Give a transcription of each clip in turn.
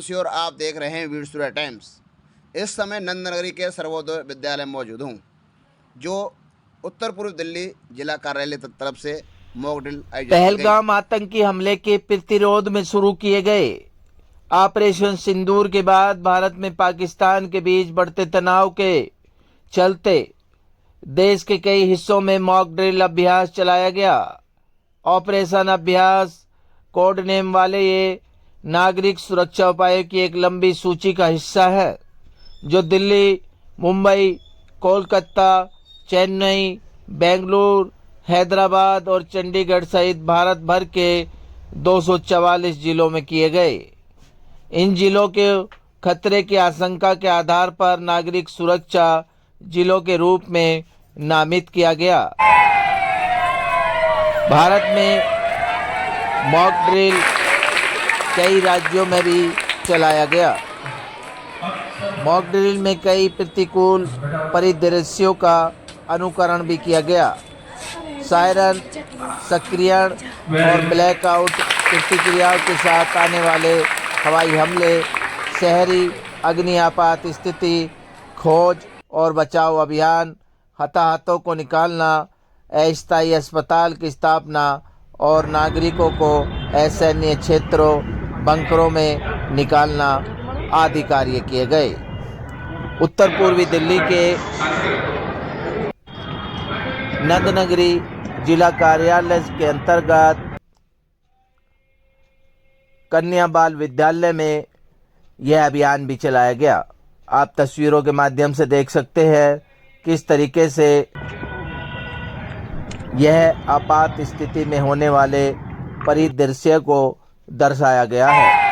दूसरी ओर आप देख रहे हैं वीर सूर्या टाइम्स। इस समय नंदनगरी के सर्वोदय विद्यालय में मौजूद हूँ, जो उत्तर पूर्व दिल्ली जिला कार्यालय की तरफ से मॉक ड्रिल आयोजित की गई। पहलगाम आतंकी हमले के प्रतिरोध में शुरू किए गए ऑपरेशन सिंदूर के बाद भारत में पाकिस्तान के बीच बढ़ते तनाव के चलते देश के कई हिस्सों में मॉक ड्रिल अभ्यास चलाया गया। ऑपरेशन अभ्यास कोड नेम वाले ये नागरिक सुरक्षा उपायों की एक लंबी सूची का हिस्सा है, जो दिल्ली, मुंबई, कोलकाता, चेन्नई, बेंगलुरु, हैदराबाद और चंडीगढ़ सहित भारत भर के 244 जिलों में किए गए। इन जिलों के खतरे की आशंका के आधार पर नागरिक सुरक्षा जिलों के रूप में नामित किया गया। भारत में मॉक ड्रिल कई राज्यों में भी चलाया गया। मॉक ड्रिल में कई प्रतिकूल परिदृश्यों का अनुकरण भी किया गया। सायरन, सक्रियण और ब्लैकआउट प्रतिक्रियाओं के साथ आने वाले हवाई हमले, शहरी अग्नि आपात स्थिति, खोज और बचाव अभियान, हताहतों को निकालना, अस्थायी अस्पताल की स्थापना और नागरिकों को असैन्य क्षेत्रों, बंकरों में निकालना आदि कार्य किए गए। उत्तर पूर्वी दिल्ली के नंदनगरी जिला कार्यालय के अंतर्गत कन्या बाल विद्यालय में यह अभियान भी चलाया गया। आप तस्वीरों के माध्यम से देख सकते हैं किस तरीके से यह आपात स्थिति में होने वाले परिदृश्य को दर्शाया गया है।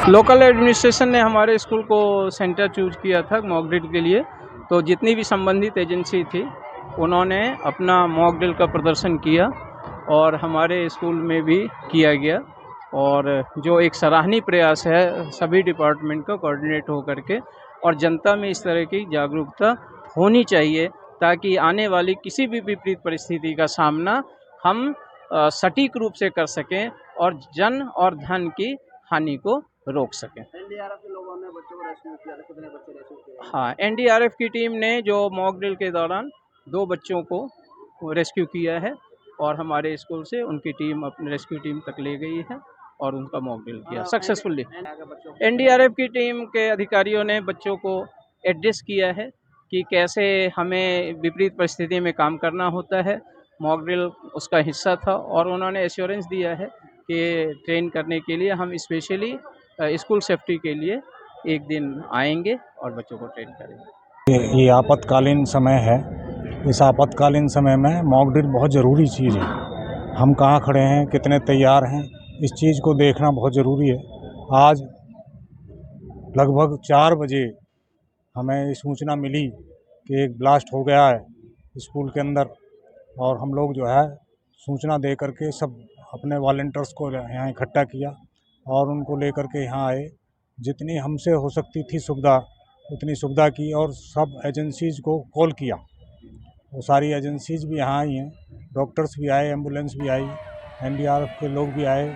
लोकल एडमिनिस्ट्रेशन ने हमारे स्कूल को सेंटर चूज किया था मॉक ड्रिल के लिए, तो जितनी भी संबंधित एजेंसी थी उन्होंने अपना मॉक ड्रिल का प्रदर्शन किया और हमारे स्कूल में भी किया गया। और जो एक सराहनीय प्रयास है सभी डिपार्टमेंट का कोऑर्डिनेट हो करके, और जनता में इस तरह की जागरूकता होनी चाहिए ताकि आने वाली किसी भी विपरीत परिस्थिति का सामना हम सटीक रूप से कर सकें और जन और धन की हानि को रोक सकें। एनडीआरएफ के लोगों ने बच्चों को रेस्क्यू किया, कितने बच्चे रेस्क्यू किए? हाँ, एनडीआरएफ की टीम ने जो मॉक ड्रिल के दौरान 2 बच्चों को रेस्क्यू किया है और हमारे स्कूल से उनकी टीम अपनी रेस्क्यू टीम तक ले गई है और उनका मॉक ड्रिल किया सक्सेसफुली। एनडीआरएफ की टीम के अधिकारियों ने बच्चों को एड्रेस किया है कि कैसे हमें विपरीत परिस्थिति में काम करना होता है। मॉक ड्रिल उसका हिस्सा था और उन्होंने एश्योरेंस दिया है कि ट्रेन करने के लिए हम स्पेशली स्कूल सेफ्टी के लिए एक दिन आएंगे और बच्चों को ट्रेन करेंगे। ये आपातकालीन समय है। इस आपातकालीन समय में मॉक ड्रिल बहुत ज़रूरी चीज़ है। हम कहाँ खड़े हैं, कितने तैयार हैं, इस चीज़ को देखना बहुत ज़रूरी है। आज लगभग 4 बजे हमें सूचना मिली कि एक ब्लास्ट हो गया है स्कूल के अंदर, और हम लोग जो है सूचना दे करके सब अपने वॉलंटियर्स को यहाँ इकट्ठा किया और उनको लेकर के यहाँ आए। जितनी हमसे हो सकती थी सुविधा उतनी सुविधा की और सब एजेंसीज़ को कॉल किया। वो सारी एजेंसीज़ भी यहाँ आई हैं, डॉक्टर्स भी आए, एम्बुलेंस भी आई, एनडीआरएफ के लोग भी आए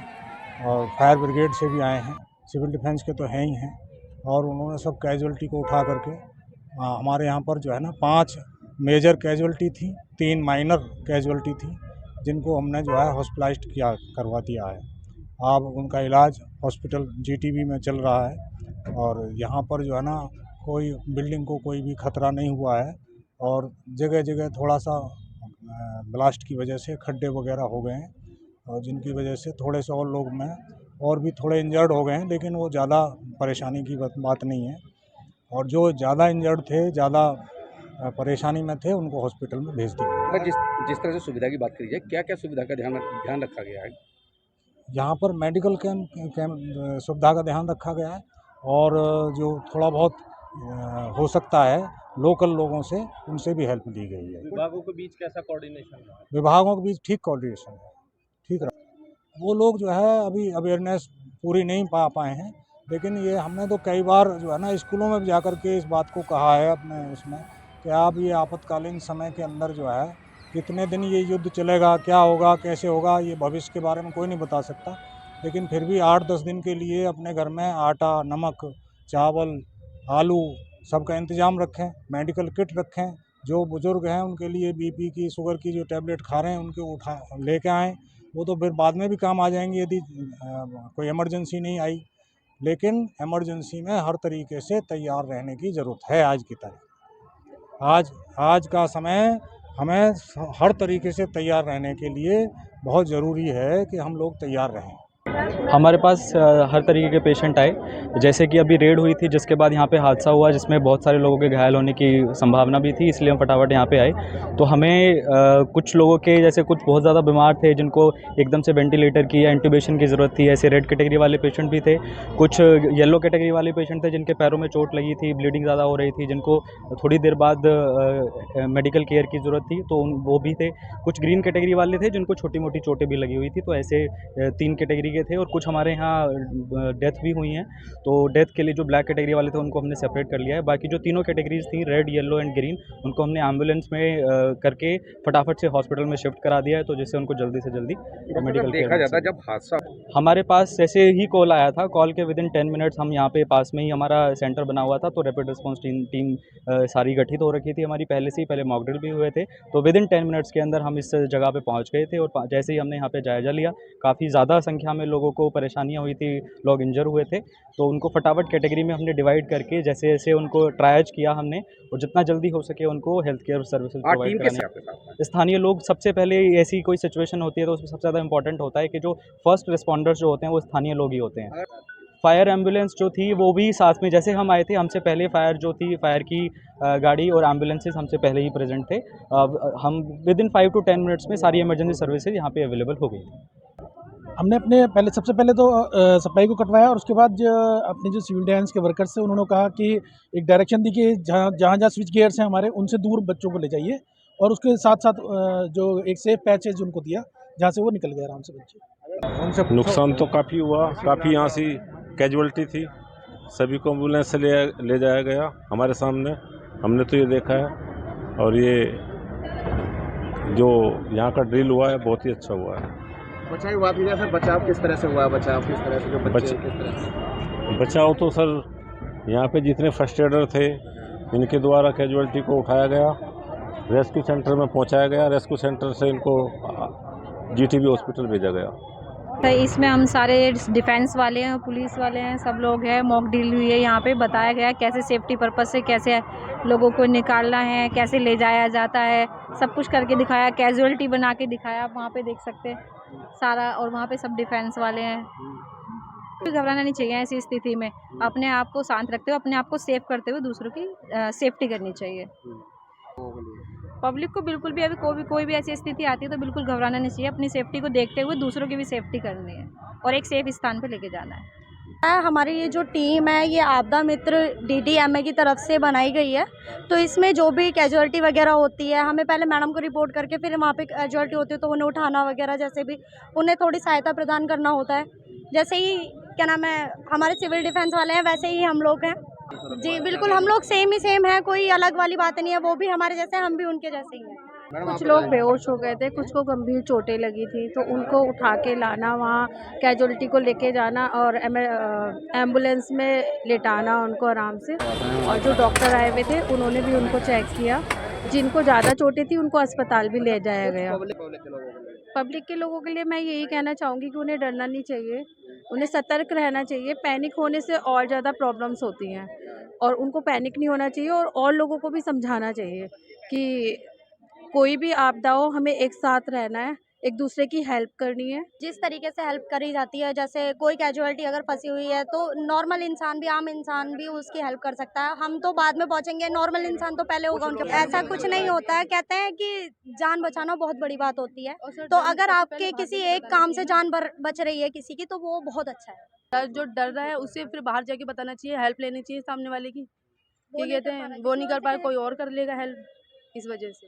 और फायर ब्रिगेड से भी आए हैं, सिविल डिफेंस के तो हैं ही हैं। और उन्होंने सब कैजुअल्टी को उठा करके हमारे यहाँ पर जो है ना 5 मेजर कैजुअल्टी थी, 3 माइनर कैजुअल्टी थी, जिनको हमने जो है हॉस्पिटलाइज्ड करवा दिया है। अब उनका इलाज हॉस्पिटल जीटीबी में चल रहा है और यहाँ पर जो है ना कोई बिल्डिंग को कोई भी खतरा नहीं हुआ है और जगह जगह थोड़ा सा ब्लास्ट की वजह से खड्डे वगैरह हो गए हैं और जिनकी वजह से थोड़े से और लोग में और भी थोड़े इंजर्ड हो गए हैं, लेकिन वो ज़्यादा परेशानी की बात नहीं है। और जो ज़्यादा इंजर्ड थे, ज़्यादा परेशानी में थे, उनको हॉस्पिटल में भेज दिया। अगर जिस तरह से सुविधा की बात करी जाए, क्या क्या सुविधा का ध्यान रखा गया है? यहाँ पर मेडिकल कैंप सुविधा का ध्यान रखा गया है और जो थोड़ा बहुत हो सकता है लोकल लोगों से उनसे भी हेल्प ली गई है। विभागों के बीच कैसा कोऑर्डिनेशन है? विभागों के बीच ठीक कोऑर्डिनेशन है, ठीक रहा। वो लोग जो है अभी अवेयरनेस पूरी नहीं पा पाए हैं, लेकिन ये हमने तो कई बार जो है ना स्कूलों में जा कर के इस बात को कहा है अपने उसमें कि आप ये आपातकालीन समय के अंदर जो है कितने दिन ये युद्ध चलेगा, क्या होगा, कैसे होगा, ये भविष्य के बारे में कोई नहीं बता सकता। लेकिन फिर भी 8-10 दिन के लिए अपने घर में आटा, नमक, चावल, आलू सबका इंतज़ाम रखें, मेडिकल किट रखें। जो बुज़ुर्ग हैं उनके लिए बीपी की, शुगर की जो टैबलेट खा रहे हैं उनके उठा लेके आएँ। वो तो फिर बाद में भी काम आ जाएंगे यदि कोई इमरजेंसी नहीं आई। लेकिन इमरजेंसी में हर तरीके से तैयार रहने की ज़रूरत है। आज की तारीख आज का समय हमें हर तरीके से तैयार रहने के लिए बहुत ज़रूरी है कि हम लोग तैयार रहें। हमारे पास हर तरीके के पेशेंट आए, जैसे कि अभी रेड हुई थी जिसके बाद यहाँ पे हादसा हुआ जिसमें बहुत सारे लोगों के घायल होने की संभावना भी थी, इसलिए हम फटाफट यहाँ पे आए। तो हमें कुछ लोगों के जैसे कुछ बहुत ज़्यादा बीमार थे जिनको एकदम से वेंटिलेटर की या इंट्यूबेशन की ज़रूरत थी, ऐसे रेड कैटेगरी वाले पेशेंट भी थे। कुछ येलो कैटेगरी वाले पेशेंट थे जिनके पैरों में चोट लगी थी, ब्लीडिंग ज़्यादा हो रही थी, जिनको थोड़ी देर बाद मेडिकल केयर की ज़रूरत थी, तो वो भी थे। कुछ ग्रीन कैटेगरी वाले थे जिनको छोटी मोटी चोटें भी लगी हुई थी। तो ऐसे 3 कैटेगरी के थे और कुछ हमारे यहाँ डेथ भी हुई हैं। तो डेथ के लिए जो ब्लैक कैटेगरी वाले थे उनको हमने सेपरेट कर लिया है। बाकी जो तीनों कैटेगरीज थी, रेड, येलो एंड ग्रीन, उनको हमने एम्बुलेंस में करके फटाफट से हॉस्पिटल में शिफ्ट करा दिया है, तो जिससे उनको जल्दी से जल्दी मेडिकल देखा जाता है जब हादसा हमारे पास जैसे ही कॉल आया था, कॉल के विदिन 10 मिनट्स हम यहाँ पे पास में ही हमारा सेंटर बना हुआ था, तो रैपिड रिस्पांस टीम सारी गठित हो रखी थी हमारी पहले से ही। पहले मॉक ड्रिल भी हुए थे, तो विदिन 10 मिनट्स के अंदर हम इस जगह पे पहुँच गए थे। और जैसे ही हमने यहाँ पे जायज़ा लिया, काफ़ी ज़्यादा संख्या में लोगों को परेशानियाँ हुई थी, लोग इंजर हुए थे, तो उनको फटाफट कैटेगरी में हमने डिवाइड करके जैसे जैसे उनको ट्रायज किया हमने, और जितना जल्दी हो सके उनको हेल्थ केयर सर्विसेज प्रोवाइड कराने। स्थानीय लोग सबसे पहले, ऐसी कोई सिचुएशन होती है तो उसमें सबसे ज़्यादा इंपॉर्टेंट होता है कि जो फर्स्ट रिस्पॉन्डर्स जो होते हैं वो स्थानीय लोग ही होते हैं। फायर एम्बुलेंस जो थी वो भी साथ में, जैसे हम आए थे हमसे पहले फायर जो थी, फायर की गाड़ी और एम्बुलेंसेज हमसे पहले ही प्रेजेंट थे। हम विदिन 5 to 10 मिनट्स में सारी इमरजेंसी सर्विसेज यहाँ पे अवेलेबल हो गई। हमने अपने सबसे पहले तो सप्लाई को कटवाया, और उसके बाद अपने जो सिविल डिफेंस के वर्कर्स थे उन्होंने कहा कि एक डायरेक्शन दी कि जहाँ स्विच गियर्स हैं हमारे, उनसे दूर बच्चों को ले जाइए, और उसके साथ साथ जो एक सेफ पैचेज उनको दिया जहाँ से वो निकल गए आराम से बच्चे। नुकसान तो काफ़ी हुआ, काफ़ी यहाँ से कैजुअल्टी थी, सभी को एम्बुलेंस से ले जाया गया हमारे सामने, हमने तो ये देखा है। और ये जो यहाँ का ड्रिल हुआ है बहुत ही अच्छा हुआ है। बचाव की बात की जाए सर, बचाव किस तरह से हुआ है? बचाव किस तरह से, जो बच्चे किस तरह से? बचाव तो सर यहाँ पे जितने फर्स्ट एडर थे इनके द्वारा कैजुअल्टी को उठाया गया, रेस्क्यू सेंटर में पहुँचाया गया, रेस्क्यू सेंटर से इनको GTB हॉस्पिटल भेजा गया। तो इसमें हम सारे डिफेंस वाले हैं, पुलिस वाले हैं, सब लोग हैं। मॉक ड्रिल हुई है, यहाँ पे बताया गया कैसे सेफ्टी पर्पस से कैसे लोगों को निकालना है, कैसे ले जाया जाता है, सब कुछ करके दिखाया, कैजुअलिटी बना के दिखाया, आप वहाँ पे देख सकते हैं सारा। और वहाँ पे सब डिफेंस वाले हैं। कोई घबराना नहीं चाहिए ऐसी स्थिति में, अपने आप को शांत रखते हुए, अपने आप को सेफ करते हुए दूसरों की सेफ्टी करनी चाहिए। पब्लिक को बिल्कुल भी, अभी कोई भी ऐसी स्थिति आती है तो बिल्कुल घबराना नहीं चाहिए। अपनी सेफ्टी को देखते हुए दूसरों की भी सेफ्टी करनी है और एक सेफ स्थान पर लेके जाना है। हमारी ये जो टीम है ये आपदा मित्र DDMA की तरफ से बनाई गई है। तो इसमें जो भी कैजुअलिटी वगैरह होती है, हमें पहले मैडम को रिपोर्ट करके फिर वहाँ पे कैजुअलिटी होती है तो उन्हें उठाना वगैरह, जैसे भी उन्हें थोड़ी सहायता प्रदान करना होता है। जैसे ही क्या नाम है, हमारे सिविल डिफेंस वाले हैं वैसे ही हम लोग हैं जी। बिल्कुल हम लोग सेम है, कोई अलग वाली बात नहीं है। वो भी हमारे जैसे, हम भी उनके जैसे ही हैं। कुछ लोग बेहोश हो गए थे, कुछ को गंभीर चोटें लगी थी, तो उनको उठा के लाना, वहाँ कैजुअलिटी को लेके जाना और एम्बुलेंस में लेटाना उनको आराम से। और जो डॉक्टर आए हुए थे उन्होंने भी उनको चेक किया। जिनको ज़्यादा चोटें थी उनको अस्पताल भी ले जाया गया। पब्लिक के लोगों के लिए मैं यही कहना चाहूँगी कि उन्हें डरना नहीं चाहिए, उन्हें सतर्क रहना चाहिए। पैनिक होने से और ज़्यादा प्रॉब्लम्स होती हैं, और उनको पैनिक नहीं होना चाहिए। और लोगों को भी समझाना चाहिए कि कोई भी आपदा हो, हमें एक साथ रहना है, एक दूसरे की हेल्प करनी है। जिस तरीके से हेल्प करी जाती है, जैसे कोई कैजुअलिटी अगर फंसी हुई है तो नॉर्मल इंसान भी, आम इंसान भी उसकी हेल्प कर सकता है। हम तो बाद में पहुंचेंगे, नॉर्मल इंसान तो पहले होगा उनके। ऐसा कुछ नहीं होता है, कहते हैं कि जान बचाना बहुत बड़ी बात होती है। तो अगर आपके किसी एक काम से जान बच रही है किसी की, तो वो बहुत अच्छा है। जो डर रहा है उसे फिर बाहर जाके बताना चाहिए, हेल्प लेनी चाहिए सामने वाले की। क्या कहते हैं, वो नहीं कर पाए कोई और कर लेगा हेल्प, इस वजह से।